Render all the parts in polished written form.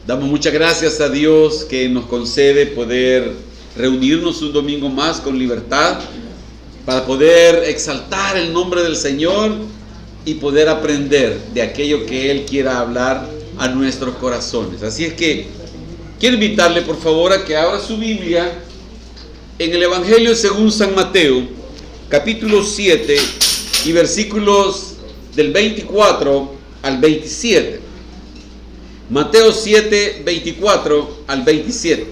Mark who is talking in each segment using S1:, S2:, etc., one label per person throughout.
S1: Damos muchas gracias a Dios que nos concede poder reunirnos un domingo más con libertad para poder exaltar el nombre del Señor y poder aprender de aquello que Él quiera hablar a nuestros corazones. Así es que quiero invitarle por favor a que abra su Biblia en el Evangelio según San Mateo, capítulo 7 y versículos del 24 al 27. Mateo 7, 24 al 27.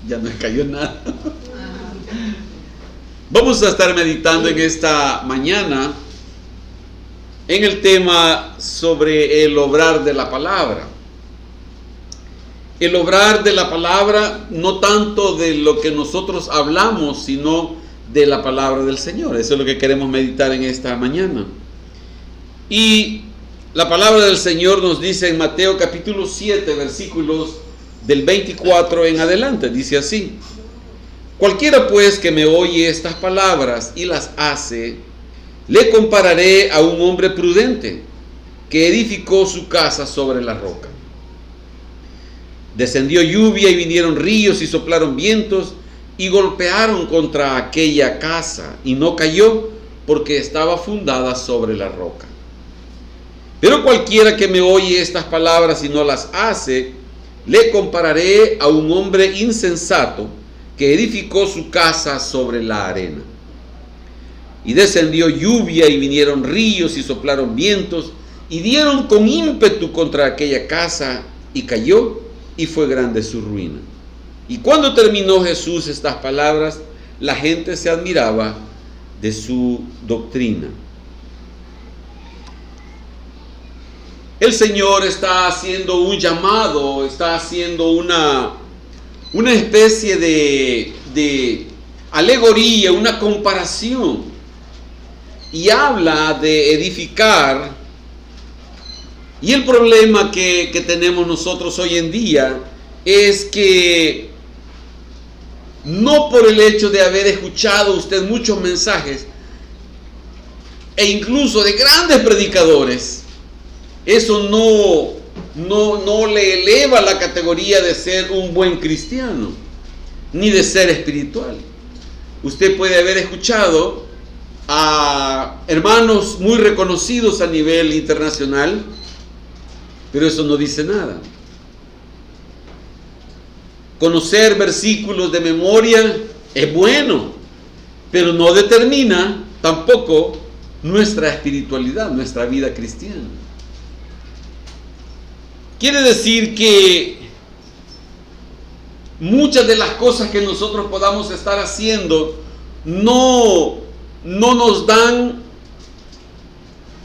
S1: Ya no cayó nada. Vamos a estar meditando en esta mañana en el tema sobre el obrar de la palabra. El obrar de la palabra, no tanto de lo que nosotros hablamos, sino de la palabra del Señor. Eso es lo que queremos meditar en esta mañana. Y la palabra del Señor nos dice en Mateo capítulo 7, versículos del 24 en adelante. Dice así: cualquiera pues que me oye estas palabras y las hace, le compararé a un hombre prudente que edificó su casa sobre la roca. Descendió lluvia y vinieron ríos y soplaron vientos y golpearon contra aquella casa y no cayó porque estaba fundada sobre la roca. Pero cualquiera que me oye estas palabras y no las hace, le compararé a un hombre insensato que edificó su casa sobre la arena. Y descendió lluvia y vinieron ríos y soplaron vientos y dieron con ímpetu contra aquella casa y cayó, y fue grande su ruina. Y cuando terminó Jesús estas palabras, la gente se admiraba de su doctrina. El Señor está haciendo un llamado, está haciendo una especie de alegoría, una comparación. Y habla de edificar. Y el problema que tenemos nosotros hoy en día es que no por el hecho de haber escuchado usted muchos mensajes e incluso de grandes predicadores, eso no le eleva la categoría de ser un buen cristiano, ni de ser espiritual. Usted puede haber escuchado a hermanos muy reconocidos a nivel internacional, pero eso no dice nada. Conocer versículos de memoria es bueno, pero no determina tampoco nuestra espiritualidad, nuestra vida cristiana. Quiere decir que muchas de las cosas que nosotros podamos estar haciendo no nos dan.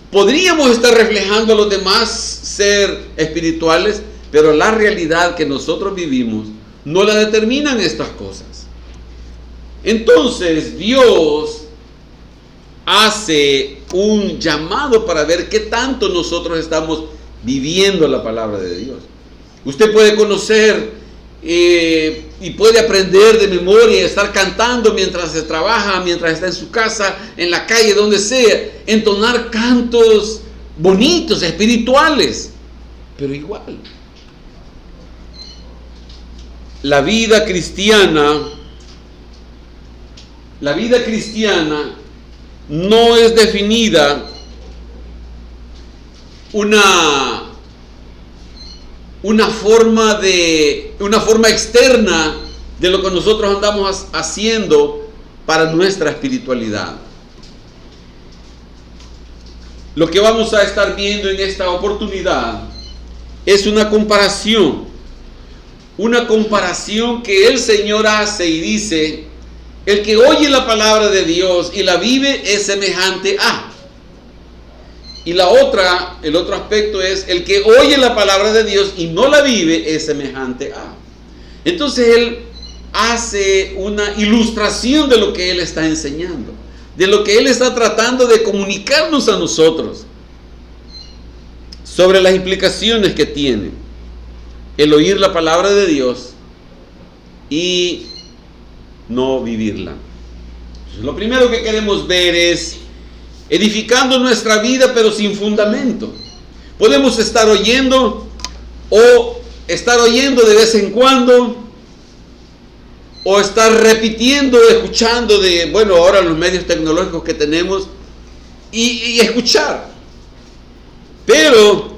S1: Podríamos estar reflejando a los demás ser espirituales, pero la realidad que nosotros vivimos no la determinan estas cosas. Entonces Dios hace un llamado para ver qué tanto nosotros estamos viviendo la palabra de Dios. Usted puede conocer y puede aprender de memoria y estar cantando mientras se trabaja, mientras está en su casa, en la calle, donde sea, entonar cantos bonitos, espirituales, pero igual la vida cristiana no es definida una forma externa de lo que nosotros andamos haciendo para nuestra espiritualidad. Lo que vamos a estar viendo en esta oportunidad es una comparación que el Señor hace y dice: el que oye la palabra de Dios y la vive es semejante a. Y el otro aspecto es: el que oye la palabra de Dios y no la vive es semejante a. Entonces Él hace una ilustración de lo que Él está enseñando, de lo que Él está tratando de comunicarnos a nosotros, sobre las implicaciones que tiene el oír la palabra de Dios y no vivirla. Entonces, lo primero que queremos ver es edificando nuestra vida pero sin fundamento. Podemos estar oyendo o estar oyendo de vez en cuando, o estar repitiendo, escuchando ahora los medios tecnológicos que tenemos y escuchar. Pero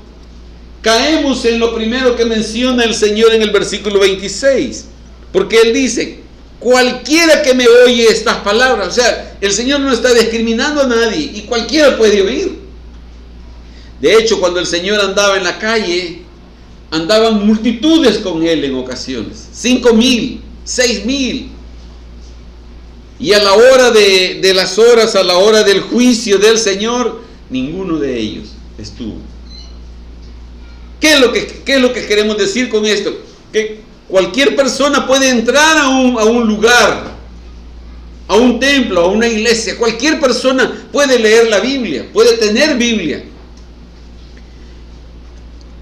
S1: caemos en lo primero que menciona el Señor en el versículo 26, porque Él dice, cualquiera que me oye estas palabras, o sea, el Señor no está discriminando a nadie y cualquiera puede oír. De hecho, cuando el Señor andaba en la calle, andaban multitudes con Él en ocasiones, 5,000, 6,000. Y a la hora de las horas, a la hora del juicio del Señor, ninguno de ellos estuvo. ¿Qué es lo que queremos decir con esto? Que cualquier persona puede entrar a un lugar, a un templo, a una iglesia. Cualquier persona puede leer la Biblia, puede tener Biblia.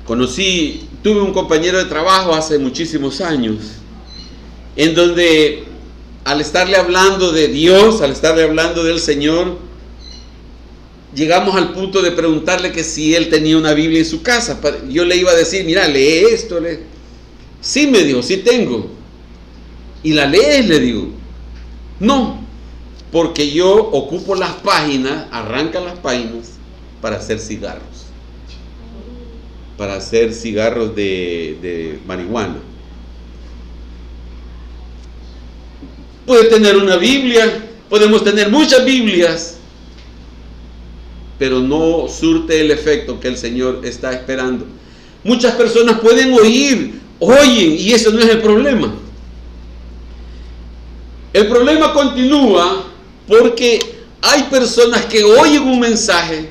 S1: Tuve un compañero de trabajo hace muchísimos años, en donde al estarle hablando de Dios, al estarle hablando del Señor, llegamos al punto de preguntarle que si él tenía una Biblia en su casa. Yo le iba a decir, mira, lee esto. Sí, me dijo, sí tengo. ¿Y la lees? Le digo. No, porque yo ocupo las páginas, arranca las páginas para hacer cigarros. Para hacer cigarros de marihuana. Puede tener una Biblia, podemos tener muchas Biblias, pero no surte el efecto que el Señor está esperando. Muchas personas pueden oyen, y eso no es el problema. El problema continúa porque hay personas que oyen un mensaje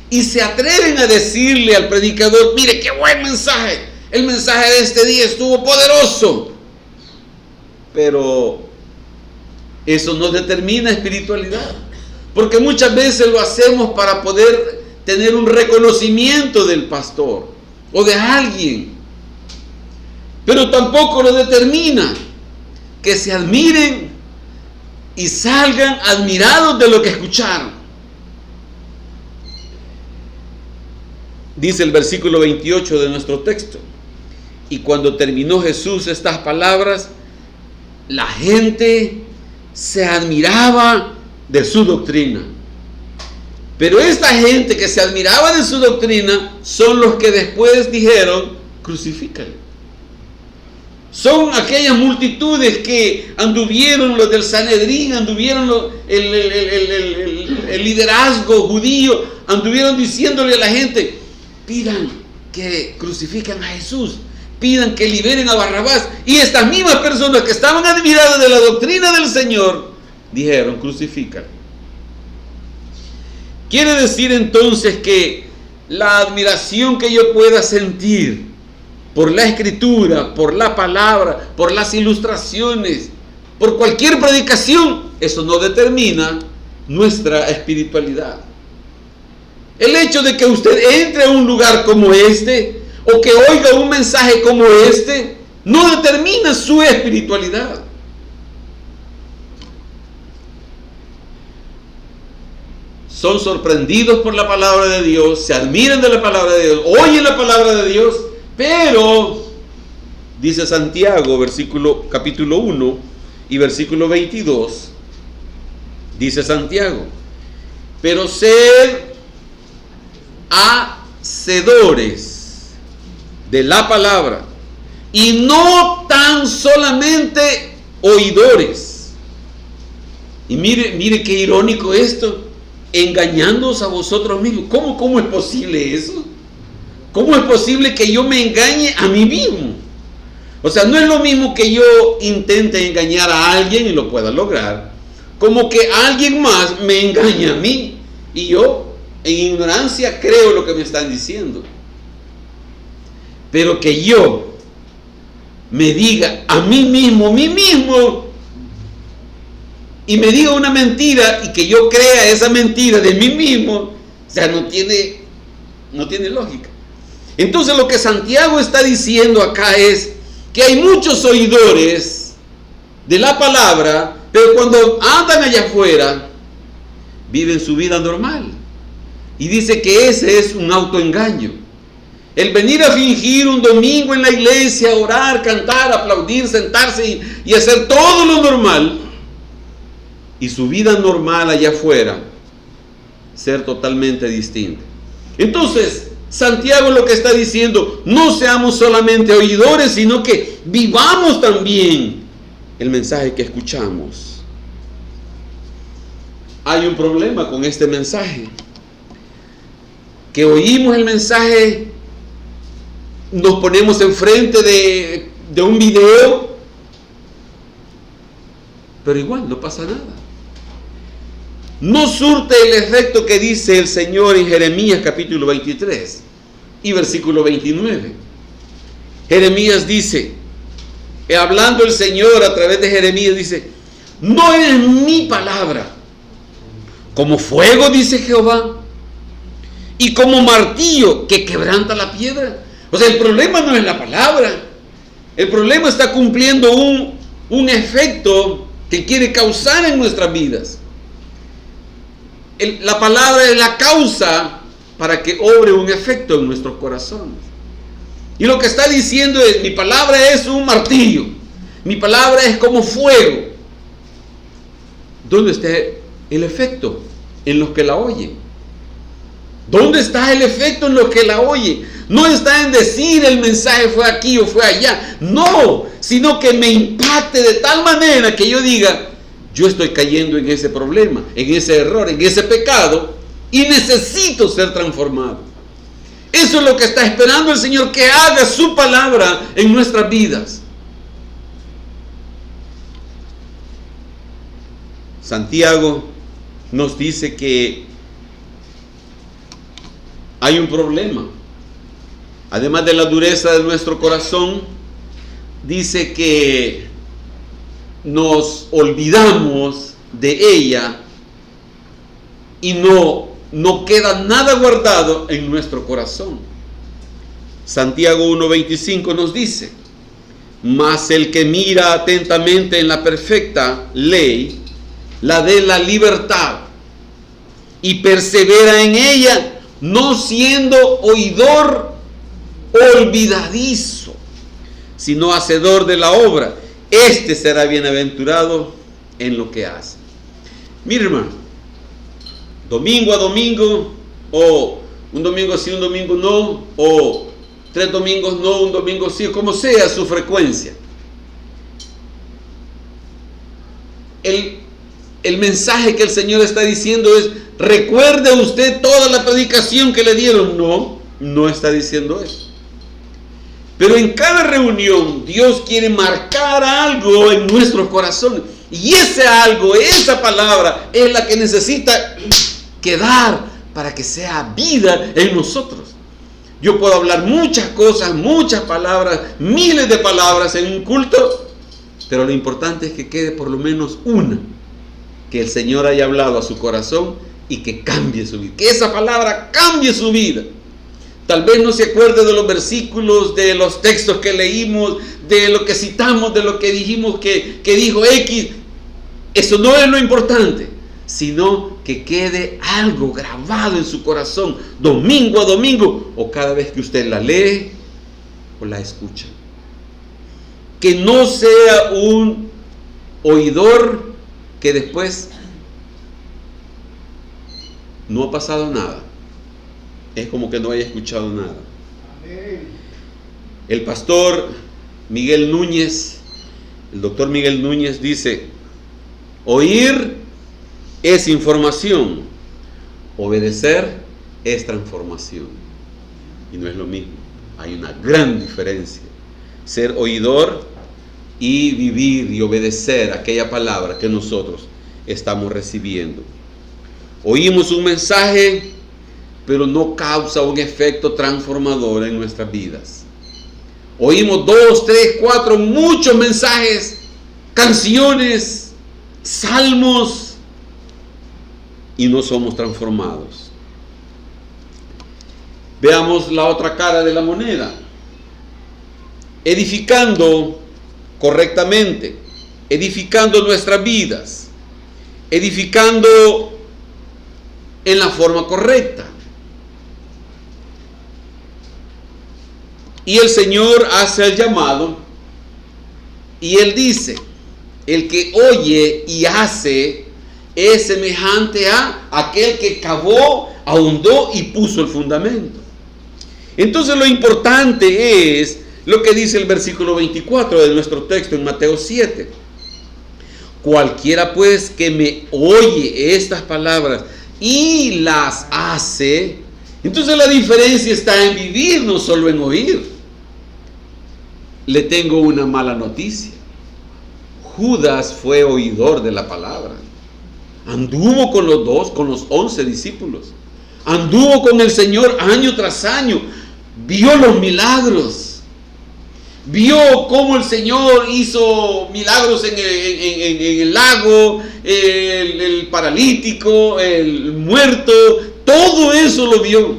S1: y se atreven a decirle al predicador, mire qué buen mensaje, el mensaje de este día estuvo poderoso, pero eso no determina espiritualidad, porque muchas veces lo hacemos para poder tener un reconocimiento del pastor o de alguien, pero tampoco lo determina. Que se admiren y salgan admirados de lo que escucharon. Dice el versículo 28 de nuestro texto: y cuando terminó Jesús estas palabras, la gente se admiraba de su doctrina. Pero esta gente que se admiraba de su doctrina son los que después dijeron, crucifícalo. Son aquellas multitudes que anduvieron, los del Sanedrín, anduvieron el liderazgo judío, anduvieron diciéndole a la gente, pidan que crucifiquen a Jesús, pidan que liberen a Barrabás. Y estas mismas personas que estaban admiradas de la doctrina del Señor, dijeron, crucifícalo. Quiere decir entonces que la admiración que yo pueda sentir por la escritura, por la palabra, por las ilustraciones, por cualquier predicación, eso no determina nuestra espiritualidad. El hecho de que usted entre a un lugar como este, o que oiga un mensaje como este, no determina su espiritualidad. Son sorprendidos por la palabra de Dios, se admiran de la palabra de Dios, oyen la palabra de Dios, pero, dice Santiago, capítulo 1 y versículo 22, dice Santiago, pero sed hacedores de la palabra y no tan solamente oidores. Y mire qué irónico esto, engañándoos a vosotros mismos. ¿Cómo es posible eso? ¿Cómo es posible que yo me engañe a mí mismo? O sea, no es lo mismo que yo intente engañar a alguien y lo pueda lograr, como que alguien más me engañe a mí y yo en ignorancia creo lo que me están diciendo. Pero que yo me diga a mí mismo, y me diga una mentira y que yo crea esa mentira de mí mismo, o sea, no tiene lógica. Entonces lo que Santiago está diciendo acá es que hay muchos oidores de la palabra, pero cuando andan allá afuera, viven su vida normal. Y dice que ese es un autoengaño. El venir a fingir un domingo en la iglesia, orar, cantar, aplaudir, sentarse y hacer todo lo normal, y su vida normal allá afuera ser totalmente distinta. Entonces, Santiago lo que está diciendo, no seamos solamente oidores, sino que vivamos también el mensaje que escuchamos. Hay un problema con este mensaje, que oímos el mensaje, nos ponemos enfrente de un video, pero igual no pasa nada. No surte el efecto que dice el Señor en Jeremías capítulo 23 y versículo 29. Jeremías dice, hablando el Señor a través de Jeremías, dice, no es mi palabra como fuego, dice Jehová, y como martillo que quebranta la piedra. O sea, el problema no es la palabra, el problema está cumpliendo un efecto que quiere causar en nuestras vidas. La palabra es la causa para que obre un efecto en nuestros corazones. Y lo que está diciendo es, mi palabra es un martillo, mi palabra es como fuego. ¿Dónde está el efecto? En los que la oyen. ¿Dónde está el efecto en los que la oyen? No está en decir el mensaje fue aquí o fue allá, no, sino que me impacte de tal manera que yo diga, yo estoy cayendo en ese problema, en ese error, en ese pecado, y necesito ser transformado. Eso es lo que está esperando el Señor, que haga su palabra en nuestras vidas. Santiago nos dice que hay un problema. Además de la dureza de nuestro corazón, dice que nos olvidamos de ella y no queda nada guardado en nuestro corazón. Santiago 1:25 nos dice, mas el que mira atentamente en la perfecta ley, la de la libertad, y persevera en ella, no siendo oidor olvidadizo, sino hacedor de la obra, este será bienaventurado en lo que hace. Mire, hermano, domingo a domingo, o un domingo sí, un domingo no, o 3 domingos no, un domingo sí, como sea su frecuencia. El mensaje que el Señor está diciendo es, recuerde usted toda la predicación que le dieron. No está diciendo eso. Pero en cada reunión Dios quiere marcar algo en nuestros corazones. Y ese algo, esa palabra, es la que necesita quedar para que sea vida en nosotros. Yo puedo hablar muchas cosas, muchas palabras, miles de palabras en un culto, pero lo importante es que quede por lo menos una, que el Señor haya hablado a su corazón y que cambie su vida, que esa palabra cambie su vida. Tal vez no se acuerde de los versículos, de los textos que leímos, de lo que citamos, de lo que dijimos que dijo X. Eso no es lo importante, sino que quede algo grabado en su corazón, domingo a domingo, o cada vez que usted la lee o la escucha. Que no sea un oidor que después no ha pasado nada. Es como que no haya escuchado nada. El pastor Miguel Núñez, el doctor Miguel Núñez dice, oír es información, obedecer es transformación. Y no es lo mismo, hay una gran diferencia. Ser oidor y vivir y obedecer aquella palabra que nosotros estamos recibiendo. Oímos un mensaje, pero no causa un efecto transformador en nuestras vidas. Oímos 2, 3, 4, muchos mensajes, canciones, salmos, y no somos transformados. Veamos la otra cara de la moneda. Edificando correctamente, edificando nuestras vidas, edificando en la forma correcta. Y el Señor hace el llamado y Él dice: el que oye y hace es semejante a aquel que cavó, ahondó y puso el fundamento. Entonces lo importante es lo que dice el versículo 24 de nuestro texto en Mateo 7. Cualquiera pues que me oye estas palabras y las hace. Entonces la diferencia está en vivir, no solo en oír. Le tengo una mala noticia. Judas fue oidor de la palabra. Anduvo con los 11 discípulos. Anduvo con el Señor año tras año. Vio los milagros. Vio cómo el Señor hizo milagros en el lago, el paralítico, el muerto. Todo eso lo vio.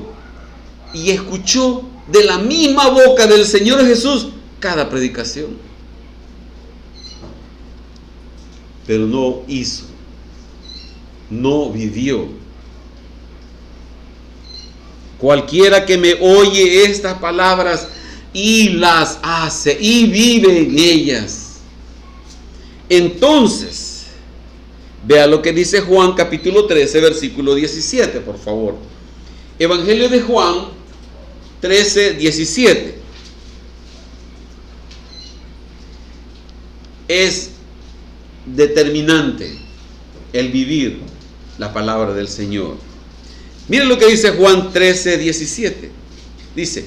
S1: Y escuchó de la misma boca del Señor Jesús cada predicación. Pero no hizo, no vivió. Cualquiera que me oye estas palabras y las hace y vive en ellas. Entonces, vea lo que dice Juan capítulo 13, versículo 17, por favor. Evangelio de Juan 13, 17. Es determinante el vivir la palabra del Señor. Miren lo que dice Juan 13, 17. Dice: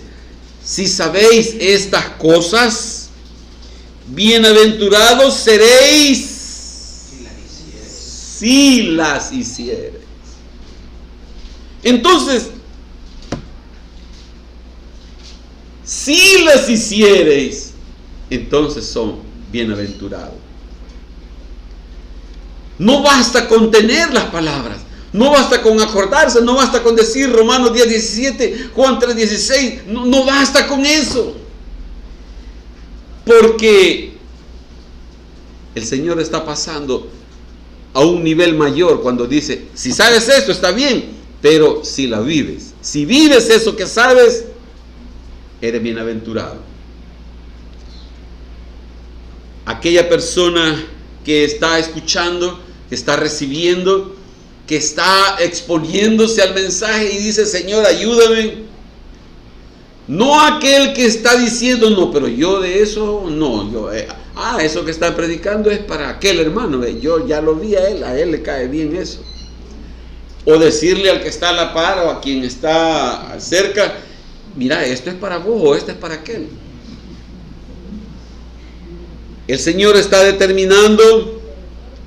S1: si sabéis estas cosas, bienaventurados seréis si las hiciereis. Entonces, si las hiciereis, entonces son bienaventurados. No basta con tener las palabras, no basta con acordarse, no basta con decir Romanos 10, 17, Juan 3, 16, no basta con eso. Porque el Señor está pasando a un nivel mayor cuando dice: si sabes esto está bien, pero si la vives, si vives eso que sabes, eres bienaventurado. Aquella persona que está escuchando, que está recibiendo, que está exponiéndose al mensaje y dice: Señor, ayúdame. No aquel que está diciendo: no, pero yo de eso no, eso que está predicando es para aquel hermano, yo ya lo vi a él le cae bien eso. O decirle al que está a la par o a quien está cerca: mira, esto es para vos o esto es para aquel. El Señor está determinando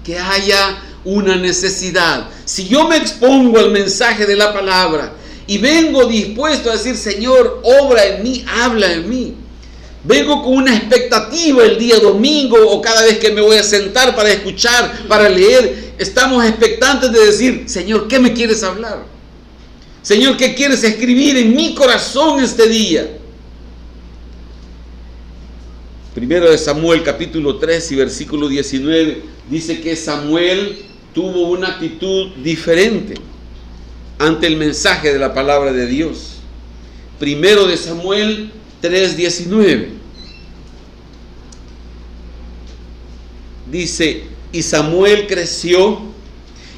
S1: que haya una necesidad. Si yo me expongo al mensaje de la palabra y vengo dispuesto a decir: Señor, obra en mí, habla en mí. Vengo con una expectativa el día domingo o cada vez que me voy a sentar para escuchar, para leer. Estamos expectantes de decir: Señor, ¿qué me quieres hablar? Señor, ¿qué quieres escribir en mi corazón este día? Primero de Samuel capítulo 3 y versículo 19 dice que Samuel tuvo una actitud diferente ante el mensaje de la palabra de Dios. Primero de Samuel 3:19 dice: y Samuel creció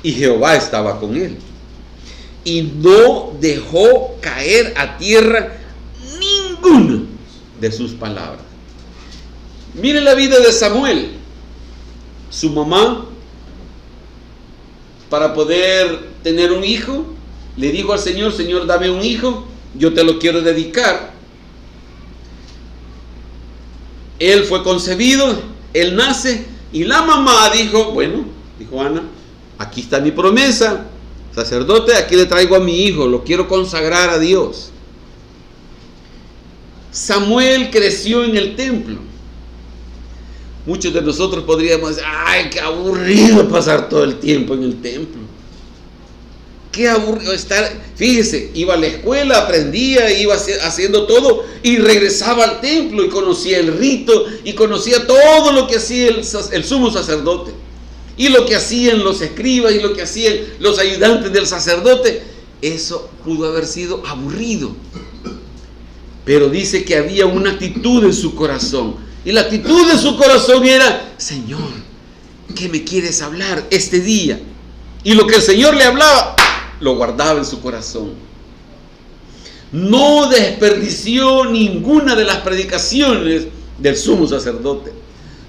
S1: y Jehová estaba con él, y no dejó caer a tierra ninguna de sus palabras. Miren la vida de Samuel. Su mamá, para poder tener un hijo, le dijo al Señor: Señor, dame un hijo, yo te lo quiero dedicar. Él fue concebido, él nace, y la mamá dijo: bueno, dijo Ana, aquí está mi promesa, sacerdote, aquí le traigo a mi hijo, lo quiero consagrar a Dios. Samuel creció en el templo. Muchos de nosotros podríamos decir: ay, qué aburrido pasar todo el tiempo en el templo. qué aburrido estar. Fíjese, iba a la escuela, aprendía, iba haciendo todo y regresaba al templo y conocía el rito y conocía todo lo que hacía el sumo sacerdote y lo que hacían los escribas y lo que hacían los ayudantes del sacerdote. Eso pudo haber sido aburrido, pero dice que había una actitud en su corazón, y la actitud de su corazón era: Señor, ¿qué me quieres hablar este día? Y lo que el Señor le hablaba, lo guardaba en su corazón. No desperdició ninguna de las predicaciones del sumo sacerdote.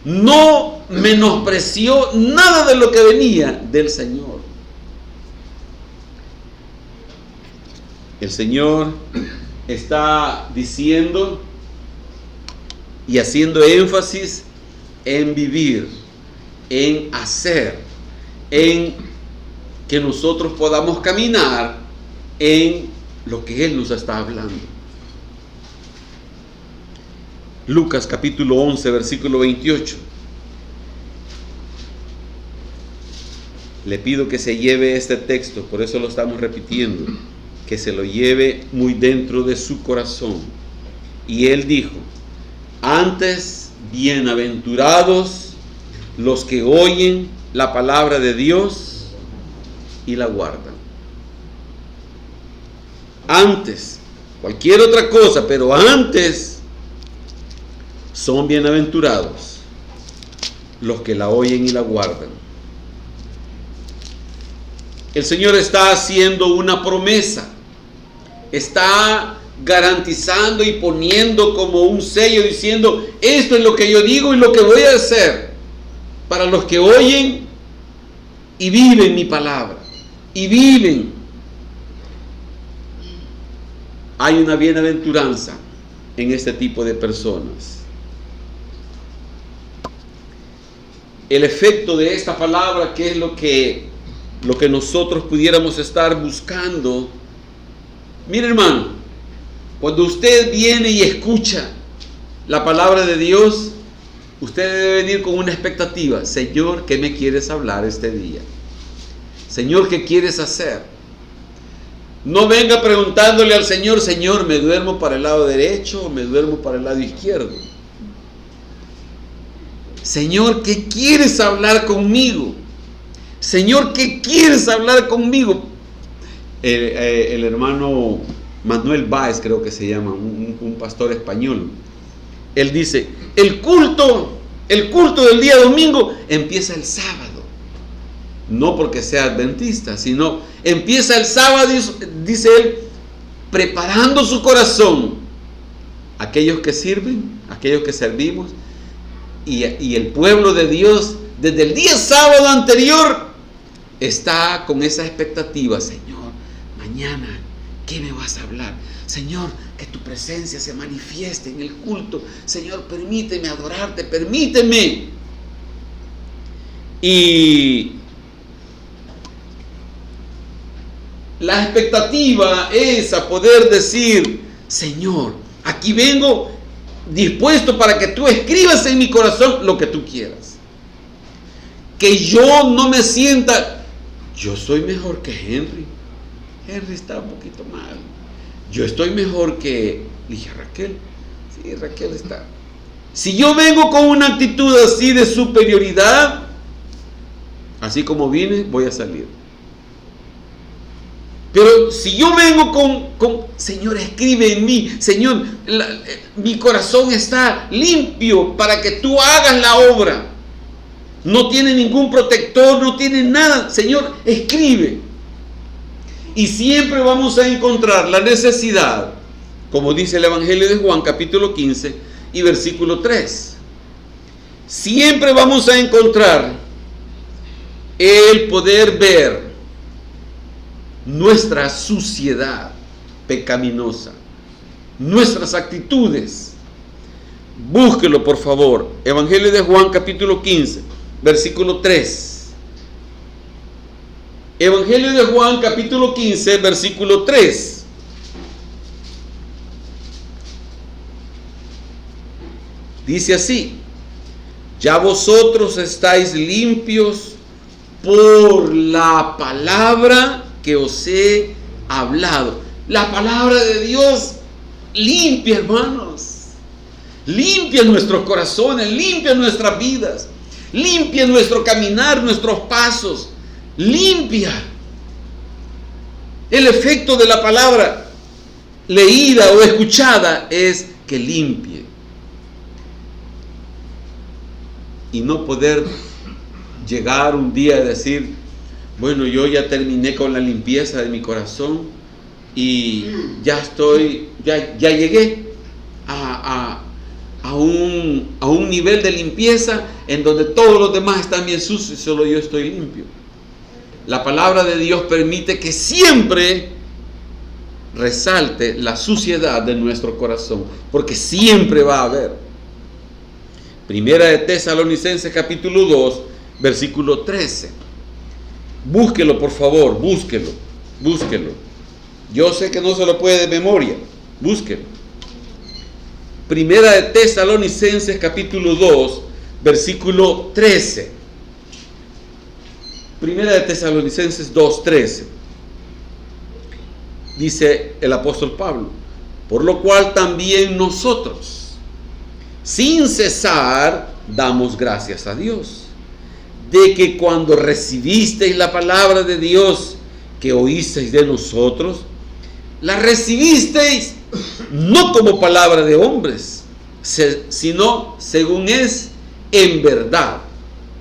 S1: No menospreció nada de lo que venía del Señor. El Señor está diciendo y haciendo énfasis en vivir, en hacer, en que nosotros podamos caminar en lo que Él nos está hablando. Lucas capítulo 11, versículo 28. Le pido que se lleve este texto, por eso lo estamos repitiendo, que se lo lleve muy dentro de su corazón. Y Él dijo: antes, bienaventurados los que oyen la palabra de Dios y la guardan. Antes, cualquier otra cosa, pero antes son bienaventurados los que la oyen y la guardan. El Señor está haciendo una promesa, está garantizando y poniendo como un sello diciendo: esto es lo que yo digo y lo que voy a hacer para los que oyen y viven mi palabra y viven. Hay una bienaventuranza en este tipo de personas. El efecto de esta palabra, que es lo que nosotros pudiéramos estar buscando. Mire, hermano, cuando usted viene y escucha la palabra de Dios, usted debe venir con una expectativa: Señor, ¿qué me quieres hablar este día? Señor, ¿qué quieres hacer? No venga preguntándole al Señor: Señor, ¿me duermo para el lado derecho o me duermo para el lado izquierdo? Señor, ¿qué quieres hablar conmigo? Señor, ¿qué quieres hablar conmigo? El hermano Manuel Báez, creo que se llama, un pastor español. Él dice: el culto del día domingo empieza el sábado. No porque sea adventista, sino empieza el sábado, dice él, preparando su corazón. Aquellos que sirven, aquellos que servimos, y el pueblo de Dios, desde el día sábado anterior, está con esa expectativa: Señor, mañana, ¿qué me vas a hablar? Señor, que tu presencia se manifieste en el culto. Señor, permíteme adorarte, permíteme. Y la expectativa es a poder decir: Señor, aquí vengo dispuesto para que tú escribas en mi corazón lo que tú quieras. Que yo no me sienta: yo soy mejor que Henry. Henry está un poquito mal. Yo estoy mejor que, dije, Raquel. Sí, Raquel está. Si yo vengo con una actitud así de superioridad, así como vine, voy a salir. Pero si yo vengo con Señor, escribe en mí, Señor, mi corazón está limpio para que tú hagas la obra. No tiene ningún protector, no tiene nada. Señor, escribe. Y siempre vamos a encontrar la necesidad, como dice el Evangelio de Juan, capítulo 15 y versículo 3. Siempre vamos a encontrar el poder ver nuestra suciedad pecaminosa, nuestras actitudes. Búsquelo, por favor. Evangelio de Juan, capítulo 15, versículo 3. Evangelio de Juan, capítulo 15, versículo 3. Dice así: ya vosotros estáis limpios por la palabra que os he hablado. La palabra de Dios limpia, hermanos. Limpia nuestros corazones, limpia nuestras vidas, limpia nuestro caminar, nuestros pasos. Limpia. El efecto de la palabra leída o escuchada es que limpie. Y no poder llegar un día a decir, bueno, yo ya terminé con la limpieza de mi corazón y ya llegué a un nivel de limpieza en donde todos los demás están bien sucios y solo yo estoy limpio. La palabra de Dios permite que siempre resalte la suciedad de nuestro corazón, porque siempre va a haber. Primera de Tesalonicenses capítulo 2, versículo 13. Búsquelo, por favor, búsquelo. Yo sé que no se lo puede de memoria, búsquelo. Primera de Tesalonicenses capítulo 2, versículo 13. Primera de Tesalonicenses 2:13. Dice el apóstol Pablo: por lo cual también nosotros, sin cesar, damos gracias a Dios, de que cuando recibisteis la palabra de Dios que oísteis de nosotros, la recibisteis no como palabra de hombres, sino según es en verdad.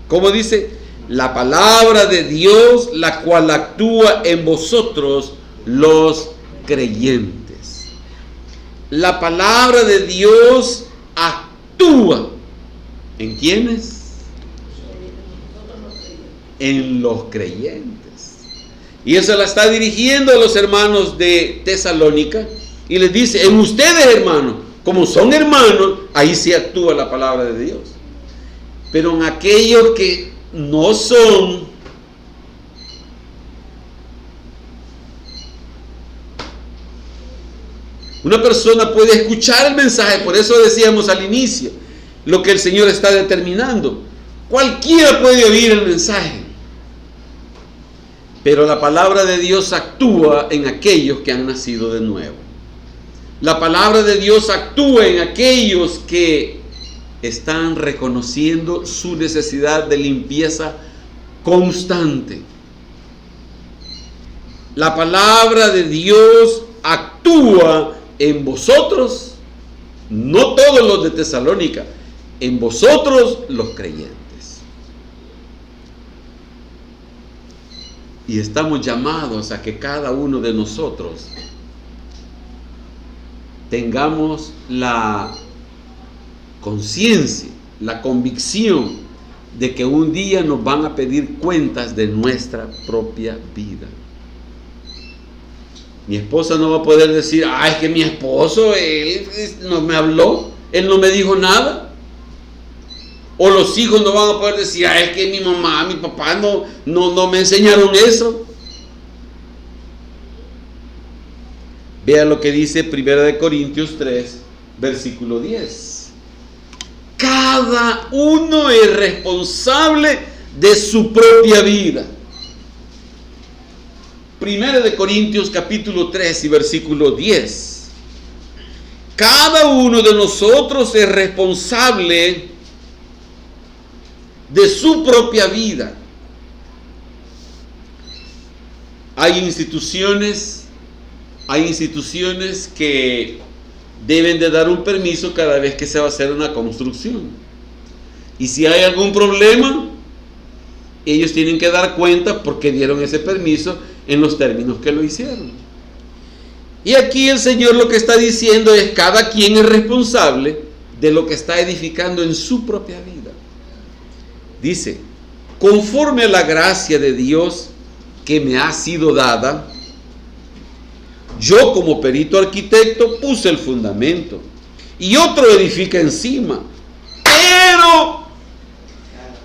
S1: Como dice, la palabra de Dios, la cual actúa en vosotros los creyentes. La palabra de Dios actúa. ¿En quiénes? En los creyentes. Y eso la está dirigiendo a los hermanos de Tesalónica y les dice, en ustedes, hermanos, como son hermanos, ahí sí actúa la palabra de Dios. Pero en aquellos que no son, una persona puede escuchar el mensaje, por eso decíamos al inicio lo que el Señor está determinando. Cualquiera puede oír el mensaje, pero la palabra de Dios actúa en aquellos que han nacido de nuevo. La palabra de Dios actúa en aquellos que están reconociendo su necesidad de limpieza constante. La palabra de Dios actúa en vosotros, no todos los de Tesalónica, en vosotros los creyentes. Y estamos llamados a que cada uno de nosotros tengamos la conciencia, la convicción de que un día nos van a pedir cuentas de nuestra propia vida. Mi esposa no va a poder decir, es que mi esposo, él no me habló, él no me dijo nada. O los hijos no van a poder decir, es que mi mamá, mi papá no me enseñaron eso. Vea lo que dice 1 Corintios 3, versículo 10. Cada uno es responsable de su propia vida. 1 Corintios capítulo 3 y versículo 10. Cada uno de nosotros es responsable de su propia vida. Hay instituciones que deben de dar un permiso cada vez que se va a hacer una construcción. Y si hay algún problema, ellos tienen que dar cuenta porque dieron ese permiso en los términos que lo hicieron. Y aquí el Señor lo que está diciendo es: cada quien es responsable de lo que está edificando en su propia vida. Dice: conforme a la gracia de Dios que me ha sido dada, yo como perito arquitecto puse el fundamento y otro edifica encima,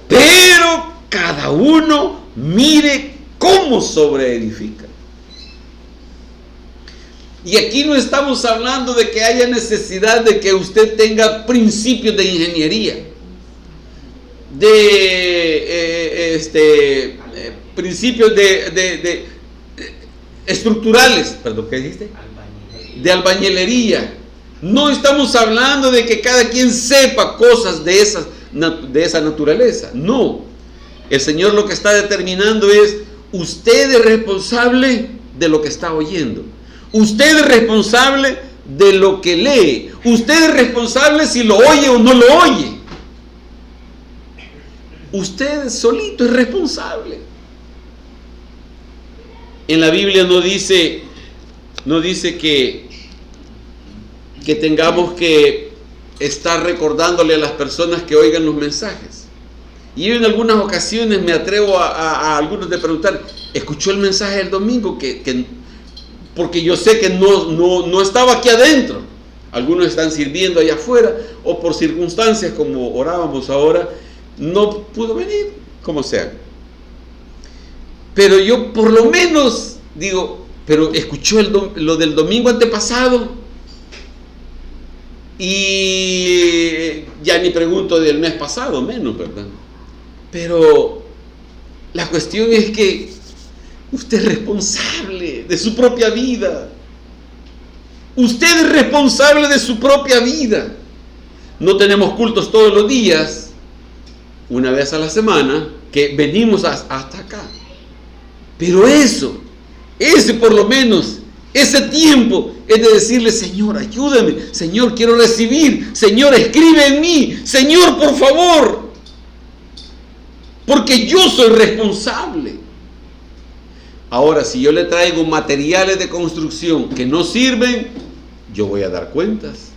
S1: pero cada uno mire cómo sobreedifica. Y aquí no estamos hablando de que haya necesidad de que usted tenga principios de ingeniería, principios estructurales, perdón, ¿qué dijiste? De albañilería. No estamos hablando de que cada quien sepa cosas de esa naturaleza. No. El Señor lo que está determinando es: usted es responsable de lo que está oyendo. Usted es responsable de lo que lee. Usted es responsable si lo oye o no lo oye. Usted solito es responsable. En la Biblia no dice que tengamos que estar recordándole a las personas que oigan los mensajes. Y yo en algunas ocasiones me atrevo a algunos de preguntar: ¿escuchó el mensaje del domingo? Porque yo sé que no estaba aquí adentro. Algunos están sirviendo allá afuera, o por circunstancias como orábamos ahora, no pudo venir, como sea. Pero yo por lo menos digo: ¿pero escuchó lo del domingo antepasado? Y ya ni pregunto del mes pasado, menos, ¿verdad? Pero la cuestión es que usted es responsable de su propia vida. Usted es responsable de su propia vida. No tenemos cultos todos los días, una vez a la semana, que venimos hasta acá. Pero ese por lo menos, ese tiempo es de decirle: Señor, ayúdame. Señor, quiero recibir. Señor, escribe en mí. Señor, por favor. Porque yo soy responsable. Ahora, si yo le traigo materiales de construcción que no sirven, yo voy a dar cuentas.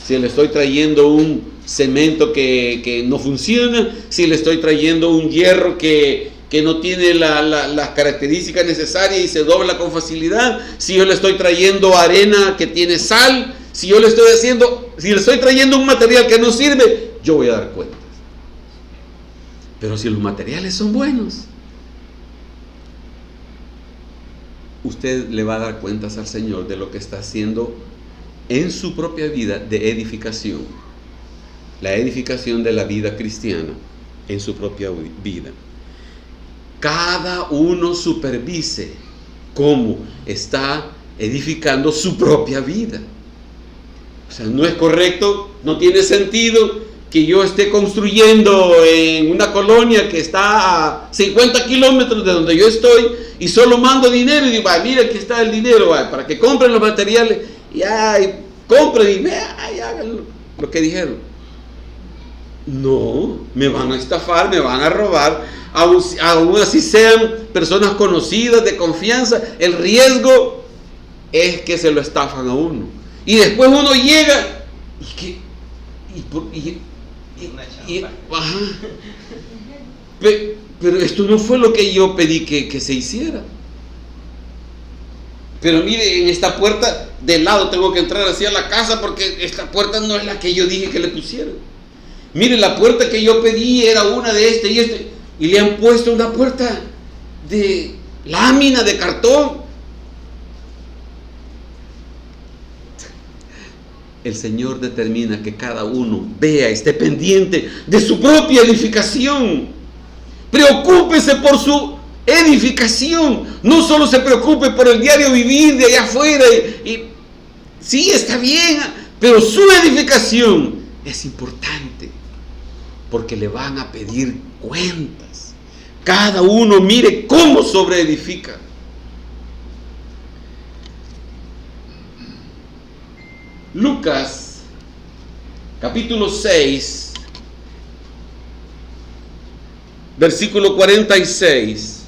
S1: Si le estoy trayendo un cemento que no funciona, si le estoy trayendo un hierro que no tiene las características necesarias y se dobla con facilidad, si yo le estoy trayendo arena que tiene sal, si le estoy trayendo un material que no sirve, yo voy a dar cuentas. Pero si los materiales son buenos, usted le va a dar cuentas al Señor de lo que está haciendo en su propia vida de edificación. La edificación de la vida cristiana en su propia vida. Cada uno supervise cómo está edificando su propia vida. O sea, no es correcto, no tiene sentido que yo esté construyendo en una colonia que está a 50 kilómetros de donde yo estoy y solo mando dinero y digo: mira, aquí está el dinero, para que compren los materiales, y compren y hagan lo que dijeron. No, me van a estafar, me van a robar, aún así sean personas conocidas, de confianza. El riesgo es que se lo estafan a uno. Y después uno llega pero esto no fue lo que yo pedí que se hiciera. Pero mire, en esta puerta de lado tengo que entrar hacia la casa porque esta puerta no es la que yo dije que le pusieran. Mire, la puerta que yo pedí era una de y le han puesto una puerta de lámina, de cartón. El Señor determina que cada uno esté pendiente de su propia edificación. Preocúpese por su edificación. No solo se preocupe por el diario vivir de allá afuera. Sí, está bien, pero su edificación es importante, porque le van a pedir cuentas. Cada uno mire cómo sobreedifica. Lucas, capítulo 6, versículo 46,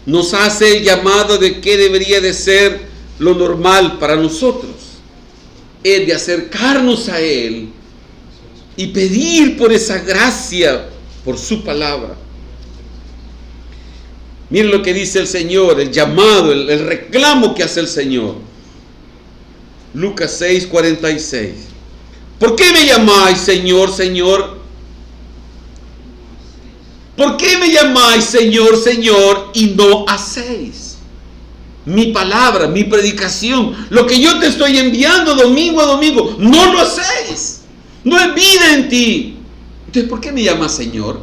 S1: nos hace el llamado de qué debería de ser lo normal para nosotros. Es de acercarnos a Él y pedir por esa gracia, por su palabra. Miren lo que dice el Señor, el llamado, el reclamo que hace el Señor. Lucas 6, 46. ¿Por qué me llamáis Señor, Señor? ¿Por qué me llamáis Señor, Señor y no hacéis mi palabra, mi predicación? Lo que yo te estoy enviando domingo a domingo, no lo hacéis. No hay vida en ti. Entonces, ¿por qué me llamas Señor?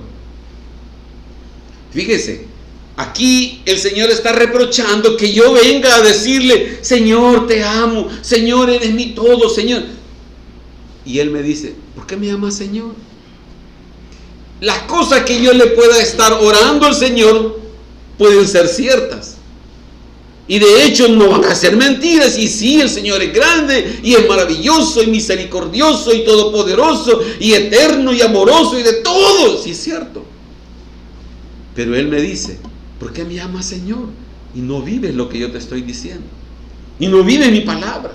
S1: Fíjese, Aquí el Señor está reprochando que yo venga a decirle: Señor, te amo, Señor, eres mi todo, Señor. Y Él me dice: ¿por qué me llamas Señor? Las cosas que yo le pueda estar orando al Señor pueden ser ciertas. Y de hecho no van a ser mentiras. Y sí, el Señor es grande y es maravilloso y misericordioso y todopoderoso y eterno y amoroso y de todo. Sí, es cierto. Pero Él me dice: ¿por qué me llamas Señor? Y no vives lo que yo te estoy diciendo. Y no vives mi palabra.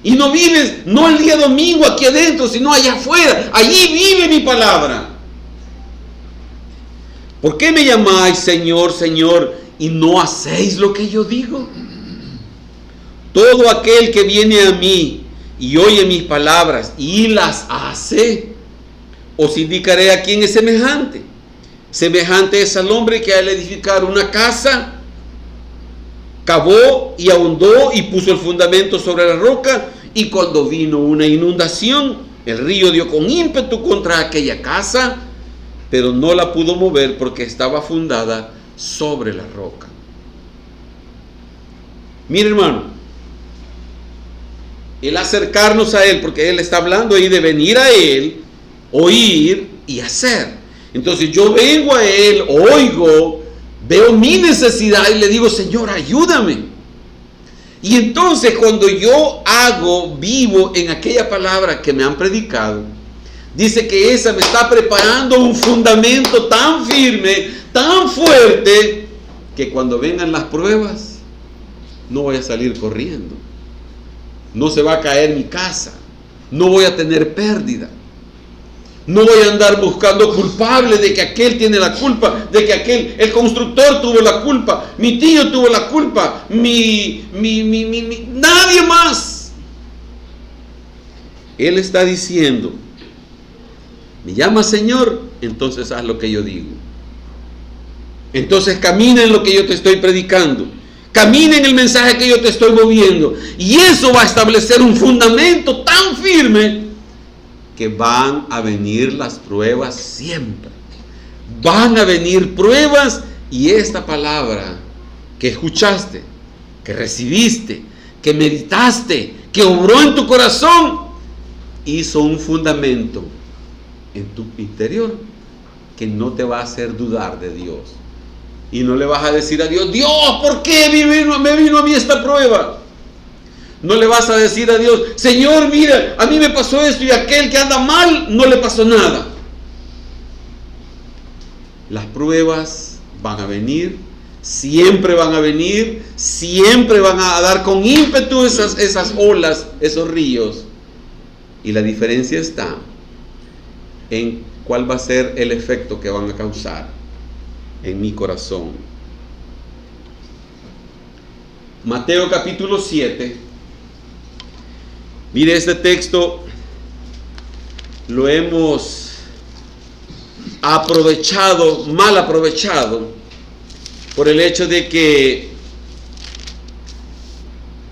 S1: Y no vives, no el día domingo aquí adentro, sino allá afuera. Allí vive mi palabra. ¿Por qué me llamáis Señor, Señor, y no hacéis lo que yo digo? Todo aquel que viene a mí y oye mis palabras y las hace, os indicaré a quién es semejante. Semejante es al hombre que al edificar una casa, cavó y ahondó y puso el fundamento sobre la roca, y cuando vino una inundación, el río dio con ímpetu contra aquella casa, pero no la pudo mover porque estaba fundada sobre la roca. Mire, hermano, el acercarnos a Él, porque Él está hablando ahí de venir a Él, oír y hacer. Entonces yo vengo a Él, oigo, veo mi necesidad y le digo: Señor, ayúdame. Y entonces cuando yo vivo en aquella palabra que me han predicado, dice que esa me está preparando un fundamento tan firme, tan fuerte, que cuando vengan las pruebas, no voy a salir corriendo. No se va a caer mi casa. No voy a tener pérdida. No voy a andar buscando culpables de que aquel tiene la culpa, de que el constructor tuvo la culpa, mi tío tuvo la culpa, nadie más. Él está diciendo: me llama Señor, entonces haz lo que yo digo. Entonces camina en lo que yo te estoy predicando. Camina en el mensaje que yo te estoy moviendo. Y eso va a establecer un fundamento tan firme que van a venir las pruebas siempre. Van a venir pruebas, y esta palabra que escuchaste, que recibiste, que meditaste, que obró en tu corazón, hizo un fundamento en tu interior que no te va a hacer dudar de Dios. Y no le vas a decir a Dios: Dios, ¿por qué me vino a mí esta prueba? No le vas a decir a Dios: Señor, mira, a mí me pasó esto, y aquel que anda mal no le pasó nada. Las pruebas van a venir, siempre van a venir, siempre van a dar con ímpetu esas olas, esos ríos. Y la diferencia está en cuál va a ser el efecto que van a causar en mi corazón. Mateo capítulo 7. Mire, este texto lo hemos mal aprovechado, por el hecho de que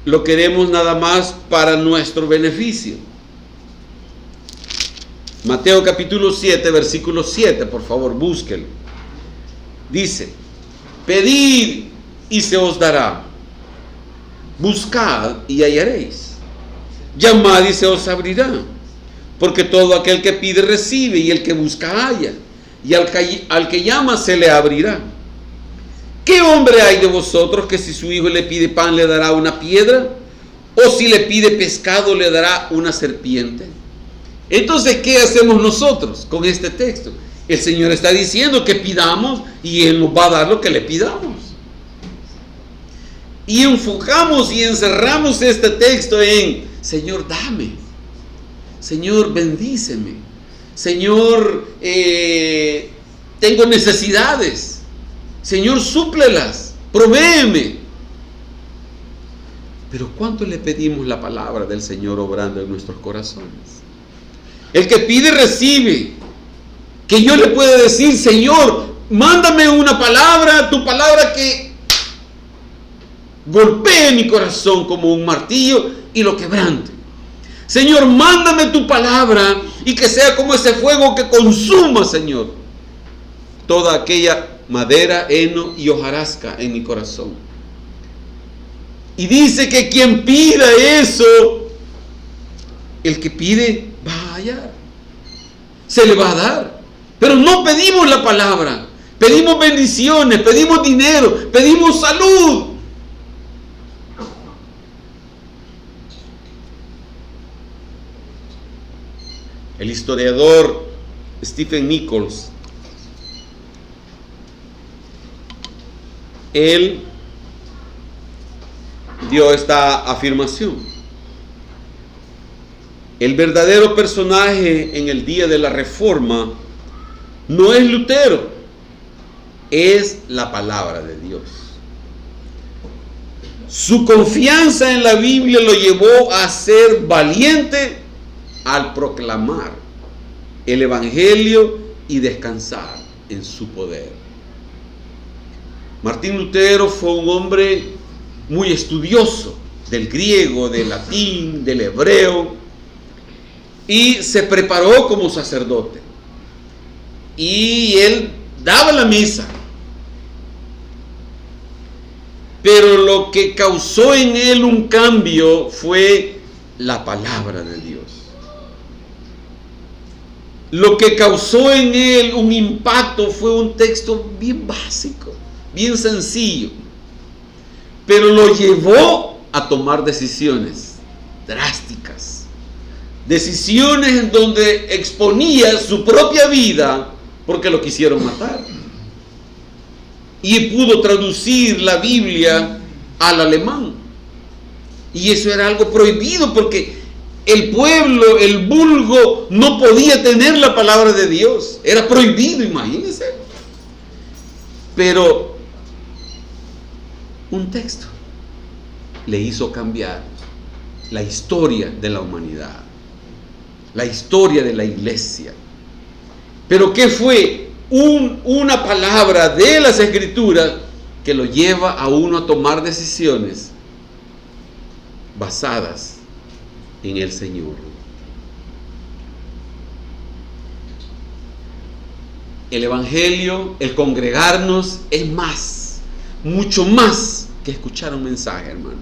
S1: lo queremos nada más para nuestro beneficio. Mateo capítulo 7, versículo 7, por favor, búsquelo. Dice: pedid y se os dará, buscad y hallaréis, llamad y se os abrirá, porque todo aquel que pide recibe, y el que busca halla, y al que llama se le abrirá. ¿Qué hombre hay de vosotros que si su hijo le pide pan le dará una piedra? ¿O si le pide pescado le dará una serpiente? Entonces, ¿qué hacemos nosotros con este texto? El Señor está diciendo que pidamos y Él nos va a dar lo que le pidamos. Y enfocamos y encerramos este texto en: Señor, dame. Señor, bendíceme. Señor, tengo necesidades. Señor, súplelas. Provéeme. Pero ¿cuánto le pedimos la palabra del Señor obrando en nuestros corazones? El que pide recibe. Que yo le pueda decir: Señor, mándame una palabra, tu palabra que golpee mi corazón como un martillo y lo quebrante. Señor, mándame tu palabra y que sea como ese fuego que consuma, Señor, toda aquella madera, heno y hojarasca en mi corazón. Y dice que quien pida eso, el que pide va a hallar, se le va a dar. Pero no pedimos la palabra, pedimos bendiciones, pedimos dinero, pedimos salud. El historiador Stephen Nichols, él dio esta afirmación: el verdadero personaje en el día de la Reforma no es Lutero, es la palabra de Dios. Su confianza en la Biblia lo llevó a ser valiente al proclamar el Evangelio y descansar en su poder. Martín Lutero fue un hombre muy estudioso del griego, del latín, del hebreo, y se preparó como sacerdote. Y él daba la misa. Pero lo que causó en él un cambio fue la palabra de Dios. Lo que causó en él un impacto fue un texto bien básico, bien sencillo, pero lo llevó a tomar decisiones drásticas, decisiones en donde exponía su propia vida porque lo quisieron matar. Y pudo traducir la Biblia al alemán. Y eso era algo prohibido porque el pueblo, el vulgo, no podía tener la palabra de Dios. Era prohibido, imagínense. Pero un texto le hizo cambiar la historia de la humanidad, la historia de la iglesia. Pero ¿qué fue? Una palabra de las Escrituras que lo lleva a uno a tomar decisiones basadas en el Señor. El Evangelio, el congregarnos, es más, mucho más que escuchar un mensaje, hermanos.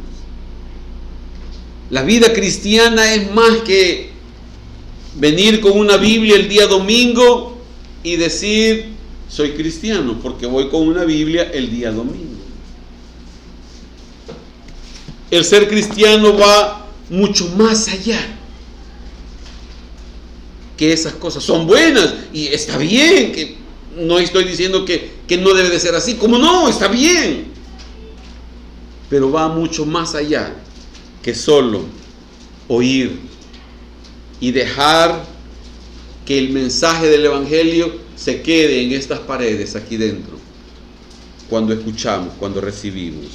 S1: La vida cristiana es más que venir con una Biblia el día domingo y decir: soy cristiano porque voy con una Biblia el día domingo. El ser cristiano va mucho más allá que esas cosas. Son buenas y está bien, que no estoy diciendo que no debe de ser así, como no, está bien, pero va mucho más allá que solo oír y dejar que el mensaje del Evangelio se quede en estas paredes aquí dentro, cuando escuchamos, cuando recibimos.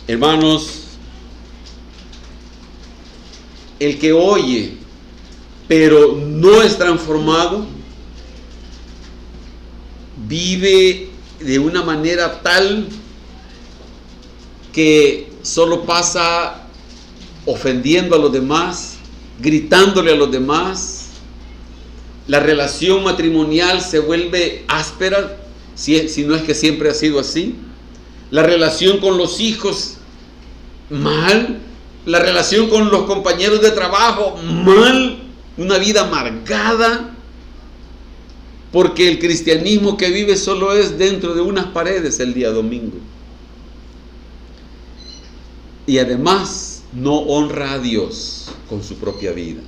S1: Hermanos, el que oye pero no es transformado, vive de una manera tal que solo pasa ofendiendo a los demás, gritándole a los demás. La relación matrimonial se vuelve áspera, si no es que siempre ha sido así. La relación con los hijos, mal. La relación con los compañeros de trabajo, mal. Una vida amargada, porque el cristianismo que vive solo es dentro de unas paredes el día domingo. Y además no honra a Dios con su propia vida.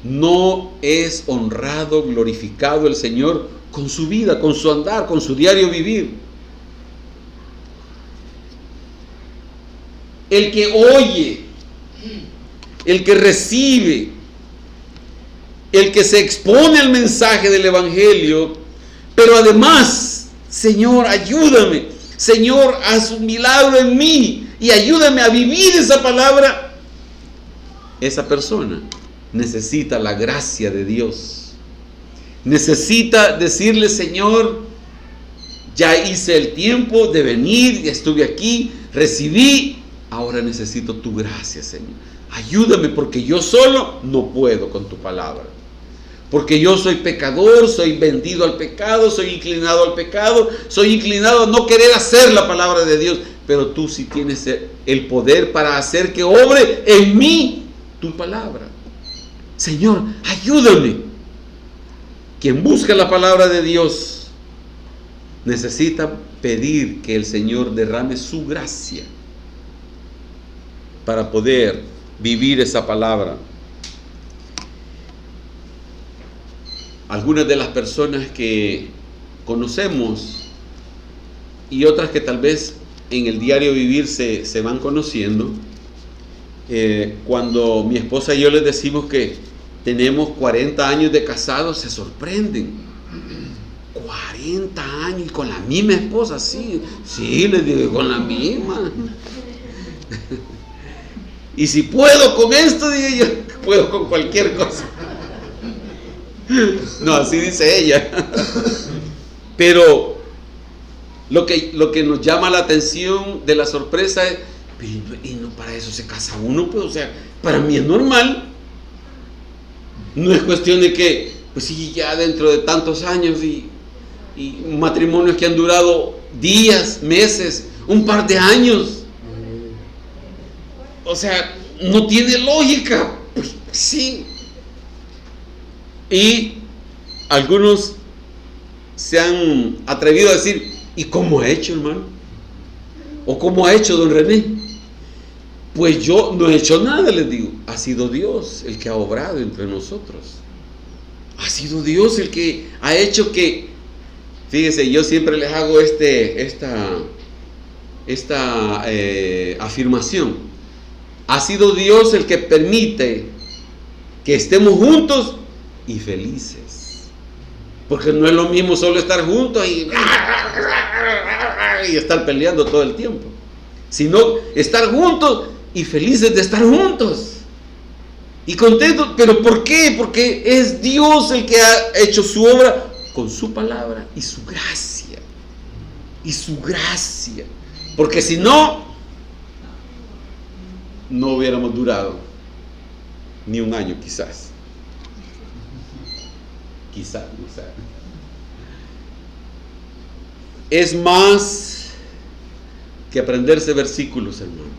S1: No es honrado, glorificado el Señor con su vida, con su andar, con su diario vivir. El que oye, el que recibe, el que se expone al mensaje del Evangelio, pero además: Señor, ayúdame, Señor, haz un milagro en mí y ayúdame a vivir esa palabra. Esa persona necesita la gracia de Dios. Necesita decirle: Señor, ya hice el tiempo de venir, ya estuve aquí, recibí, ahora necesito tu gracia, Señor. Ayúdame porque yo solo no puedo con tu palabra. Porque yo soy pecador, soy vendido al pecado, soy inclinado al pecado, soy inclinado a no querer hacer la palabra de Dios. Pero tú sí tienes el poder para hacer que obre en mí tu palabra. Señor, ayúdame. Quien busca la palabra de Dios necesita pedir que el Señor derrame su gracia para poder vivir esa palabra. Algunas de las personas que conocemos y otras que tal vez en el diario vivir se van conociendo, cuando mi esposa y yo les decimos que tenemos 40 años de casados, se sorprenden. 40 años y con la misma esposa, sí, les digo, con la misma. Y si puedo con esto, digo yo, puedo con cualquier cosa. No, así dice ella. Pero lo que nos llama la atención de la sorpresa es, y no para eso se casa uno, pues, o sea, para mí es normal. No es cuestión de que, pues sí, ya dentro de tantos años y matrimonios que han durado días, meses, un par de años. O sea, no tiene lógica. Pues, sí. Y algunos se han atrevido a decir, ¿y cómo ha hecho, hermano? ¿O cómo ha hecho don René? Pues yo no he hecho nada, les digo. Ha sido Dios el que ha obrado entre nosotros. Ha sido Dios el que ha hecho que, fíjense, yo siempre les hago esta afirmación. Ha sido Dios el que permite que estemos juntos y felices. Porque no es lo mismo solo estar juntos y estar peleando todo el tiempo, sino estar juntos y felices de estar juntos y contentos. ¿Pero por qué? Porque es Dios el que ha hecho su obra con su palabra y su gracia. Y su gracia. Porque si no hubiéramos durado ni un año, quizás. Quizás. Es más que aprenderse versículos, hermanos.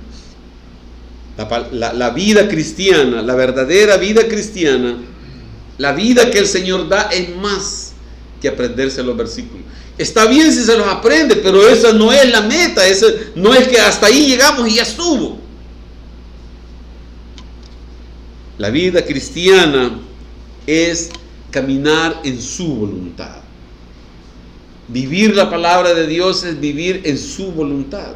S1: La vida cristiana, la verdadera vida cristiana, la vida que el Señor da, es más que aprenderse los versículos. Está bien si se los aprende, pero esa no es la meta. Esa no es que hasta ahí llegamos y ya estuvo. La vida cristiana es caminar en su voluntad. Vivir la palabra de Dios es vivir en su voluntad.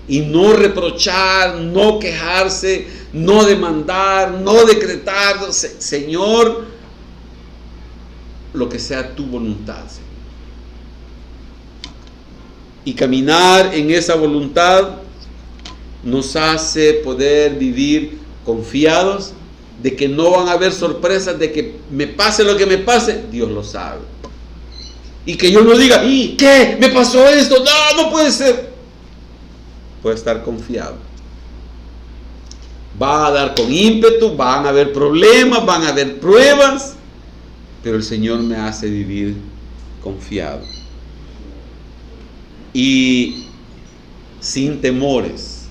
S1: Y no reprochar, no quejarse, no demandar, no decretar. Señor, lo que sea tu voluntad, Señor. Y caminar en esa voluntad nos hace poder vivir confiados de que no van a haber sorpresas, de que me pase lo que me pase, Dios lo sabe. Y que yo no diga, ¿y qué? ¿Me pasó esto? No puede ser. Puede estar confiado. Va a dar con ímpetu, van a haber problemas, van a haber pruebas, pero el Señor me hace vivir confiado. Y sin temores,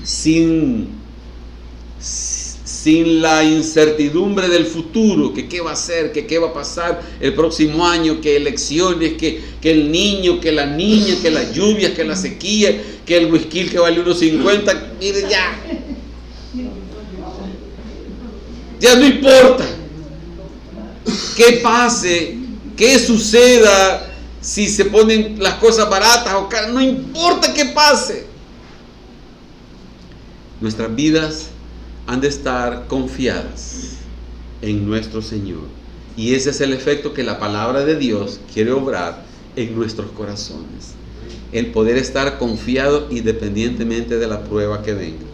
S1: sin la incertidumbre del futuro, que qué va a ser, que qué va a pasar el próximo año, que elecciones, que el niño, que la niña, que las lluvias, que la sequía, que el whisky que vale $1.50, mire ya no importa qué pase, qué suceda, si se ponen las cosas baratas o caras, no importa qué pase. Nuestras vidas han de estar confiadas en nuestro Señor. Y ese es el efecto que la palabra de Dios quiere obrar en nuestros corazones. El poder estar confiado independientemente de la prueba que venga.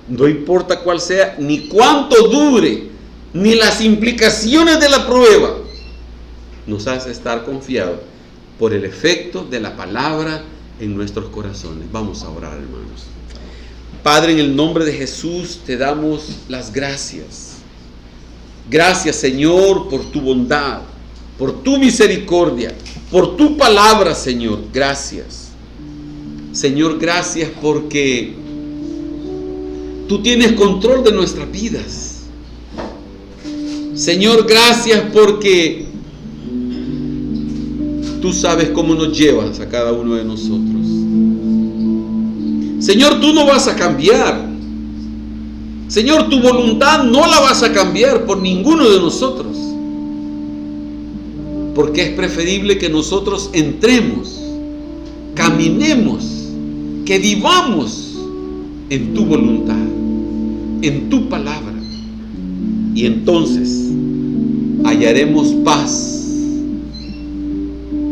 S1: No importa cuál sea, ni cuánto dure, ni las implicaciones de la prueba. Nos hace estar confiados por el efecto de la palabra en nuestros corazones. Vamos a orar, hermanos. Padre, en el nombre de Jesús te damos las gracias. Gracias, Señor, por tu bondad, por tu misericordia, por tu palabra, Señor. Gracias. Señor, gracias porque tú tienes control de nuestras vidas. Señor, gracias porque tú sabes cómo nos llevas a cada uno de nosotros. Señor, tú no vas a cambiar. Señor, tu voluntad no la vas a cambiar por ninguno de nosotros. Porque es preferible que nosotros entremos, caminemos, que vivamos en tu voluntad, en tu palabra. Y entonces hallaremos paz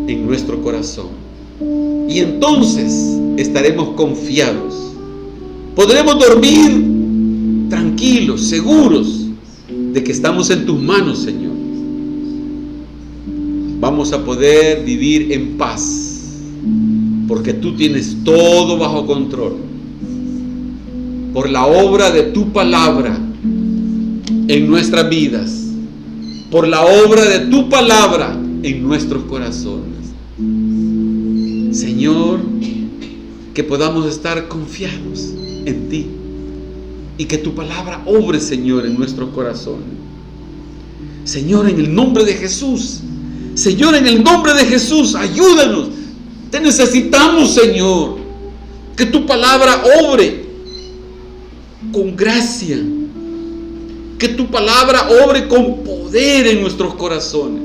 S1: en nuestro corazón. Y entonces estaremos confiados. Podremos dormir tranquilos, seguros de que estamos en tus manos, Señor. Vamos a poder vivir en paz, porque tú tienes todo bajo control. Por la obra de tu palabra en nuestras vidas, por la obra de tu palabra en nuestros corazones. Señor, que podamos estar confiados en ti y que tu palabra obre, Señor, en nuestros corazones. Señor, en el nombre de Jesús, Señor, en el nombre de Jesús, ayúdanos. Te necesitamos, Señor, que tu palabra obre con gracia, que tu palabra obre con poder en nuestros corazones.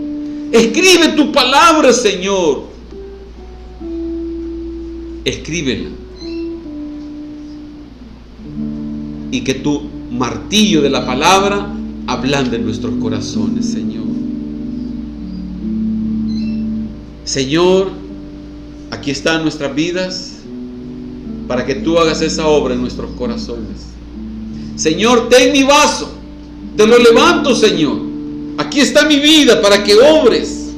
S1: Escribe tu palabra, Señor. Escríbela. Y que tu martillo de la palabra ablande en nuestros corazones, Señor. Señor, aquí están nuestras vidas para que tú hagas esa obra en nuestros corazones. Señor, ten mi vaso, te lo levanto, Señor. Aquí está mi vida para que obres.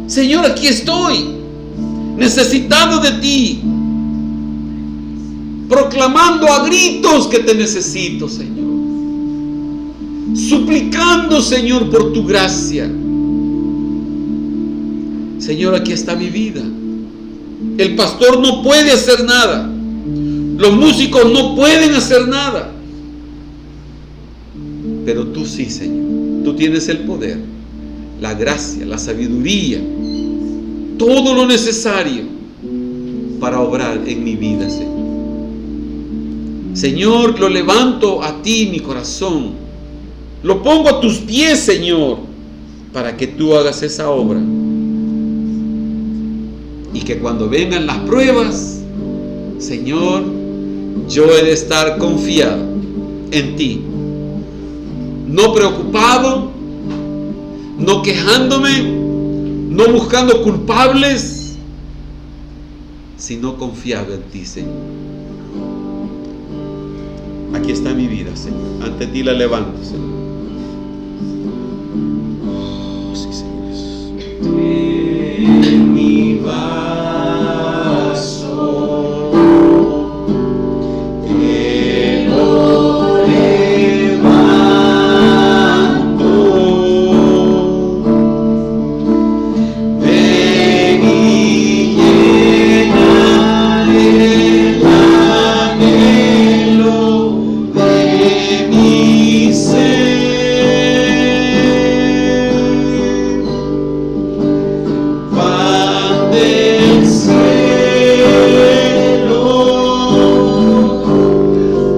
S1: Señor, aquí estoy, necesitado de ti, proclamando a gritos que te necesito, Señor. Suplicando, Señor, por tu gracia. Señor, aquí está mi vida. El pastor no puede hacer nada. Los músicos no pueden hacer nada. Pero tú sí, Señor. Tú tienes el poder, la gracia, la sabiduría, todo lo necesario para obrar en mi vida, Señor. Señor, lo levanto a ti, mi corazón. Lo pongo a tus pies, Señor, para que tú hagas esa obra. Y que cuando vengan las pruebas, Señor, yo he de estar confiado en ti. No preocupado, no quejándome, no buscando culpables, sino confiado en ti, Señor. Aquí está mi vida, Señor. Ante ti la levanto, Señor. Oh, sí, Señor. En mi vaso te lo levanto. Ven y llena el anhelo de mi ser. Pan del cielo,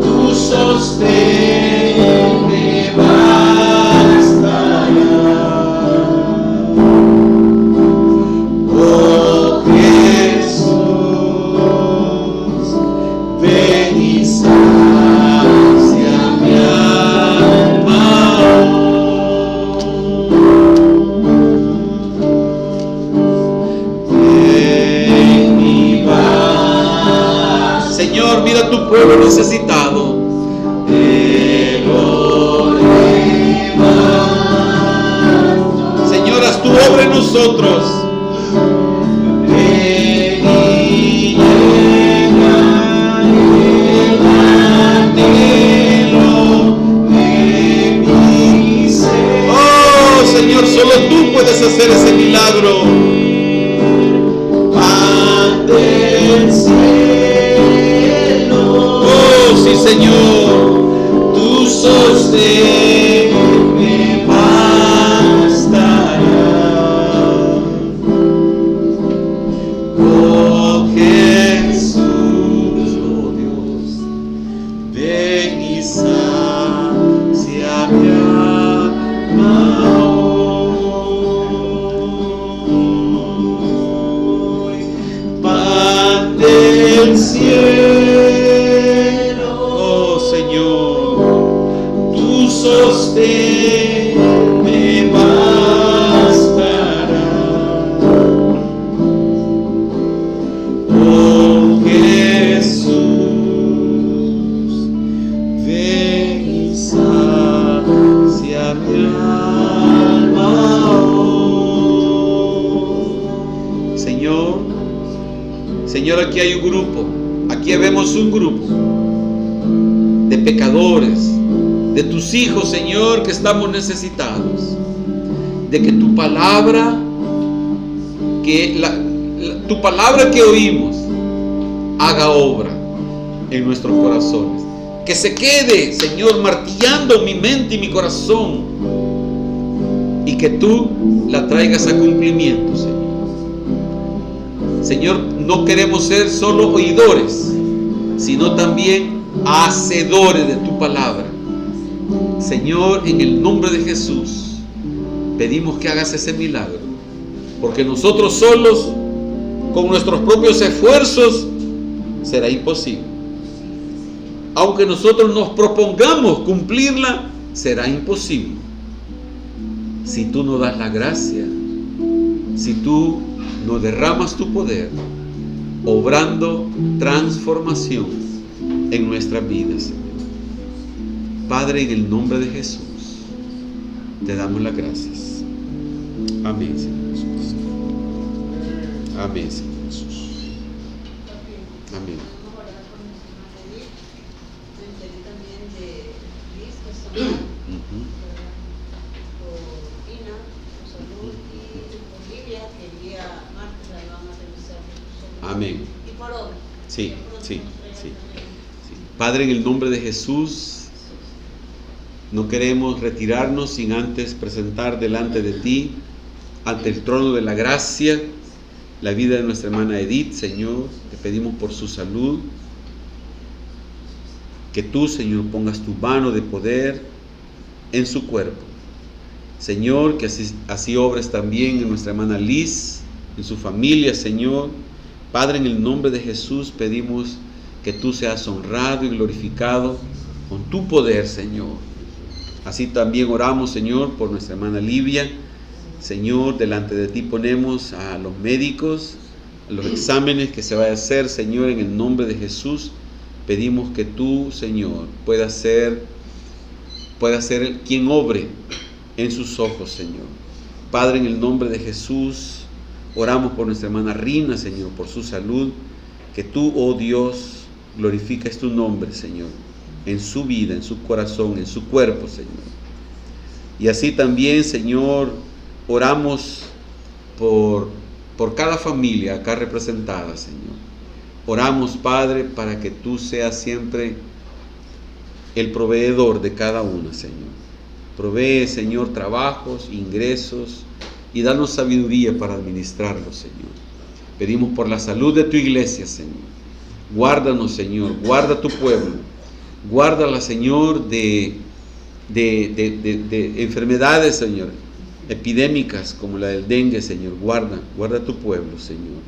S1: tu sostén me bastará. Oh Jesús, ven y sacia mi alma. En mi vaso, Señor, mira a tu pueblo necesitado. Te lo levanto. Señor, haz tu obra en nosotros. Ven y llena el anhelo de mi ser. Señor, aquí hay un grupo, aquí vemos un grupo de pecadores, de tus hijos, Señor, que estamos necesitados de que tu palabra, tu palabra que oímos, haga obra en nuestros corazones. Que se quede, Señor, martillando mi mente y mi corazón, y que tú la traigas a cumplimiento, Señor. Señor, no queremos ser solo oidores, sino también hacedores de tu palabra. Señor, en el nombre de Jesús, pedimos que hagas ese milagro, porque nosotros solos, con nuestros propios esfuerzos, será imposible. Aunque nosotros nos propongamos cumplirla, será imposible. Si tú no das la gracia, si tú no derramas tu poder, obrando transformación en nuestras vidas, Señor. Padre, en el nombre de Jesús, te damos las gracias. Amén, Señor Jesús. Amén, Señor Jesús. Amén. Amén. Sí. Padre, en el nombre de Jesús, no queremos retirarnos sin antes presentar delante de ti, ante el trono de la gracia, la vida de nuestra hermana Edith. Señor, te pedimos por su salud, que tú, Señor, pongas tu mano de poder en su cuerpo. Señor, que así obres también en nuestra hermana Liz, en su familia, Señor. Padre, en el nombre de Jesús pedimos que tú seas honrado y glorificado con tu poder, Señor. Así también oramos, Señor, por nuestra hermana Livia. Señor, delante de ti ponemos a los médicos, a los exámenes que se va a hacer, Señor, en el nombre de Jesús. Pedimos que tú, Señor, puedas ser quien obre en sus ojos, Señor. Padre, en el nombre de Jesús, oramos por nuestra hermana Rina, Señor, por su salud. Que tú, oh Dios, glorifiques tu nombre, Señor, en su vida, en su corazón, en su cuerpo, Señor. Y así también, Señor, oramos por cada familia acá representada, Señor. Oramos, Padre, para que tú seas siempre el proveedor de cada una, Señor. Provee, Señor, trabajos, ingresos, y danos sabiduría para administrarlos, Señor. Pedimos por la salud de tu iglesia, Señor. Guárdanos, Señor, guarda tu pueblo. Guárdala, Señor, de enfermedades, Señor, epidémicas como la del dengue, Señor. Guarda tu pueblo, Señor.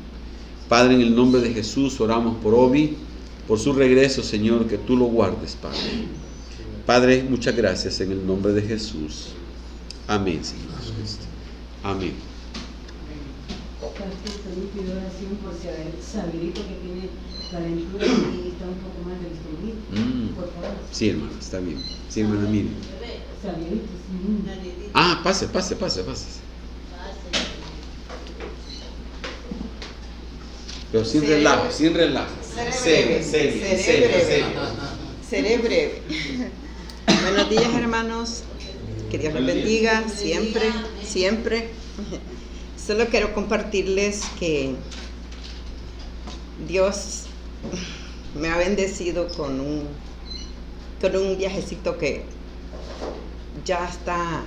S1: Padre, en el nombre de Jesús oramos por Obi, por su regreso, Señor, que tú lo guardes, Padre. Padre, muchas gracias en el nombre de Jesús. Amén, Señor Jesucristo. Amén.
S2: Pido oración por si Sabidito, que tiene calentura y está un poco más del estómago. Por favor.
S1: Sí, hermana, está bien. Sí, hermana, mire.
S2: Sabidito, sí.
S1: Ah, pase. Pero sin relajo.
S3: Seré breve. Buenos días, hermanos. Que Dios los bendiga siempre. Solo quiero compartirles que Dios me ha bendecido con un viajecito que ya está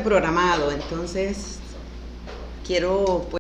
S3: programado. Entonces quiero, pues,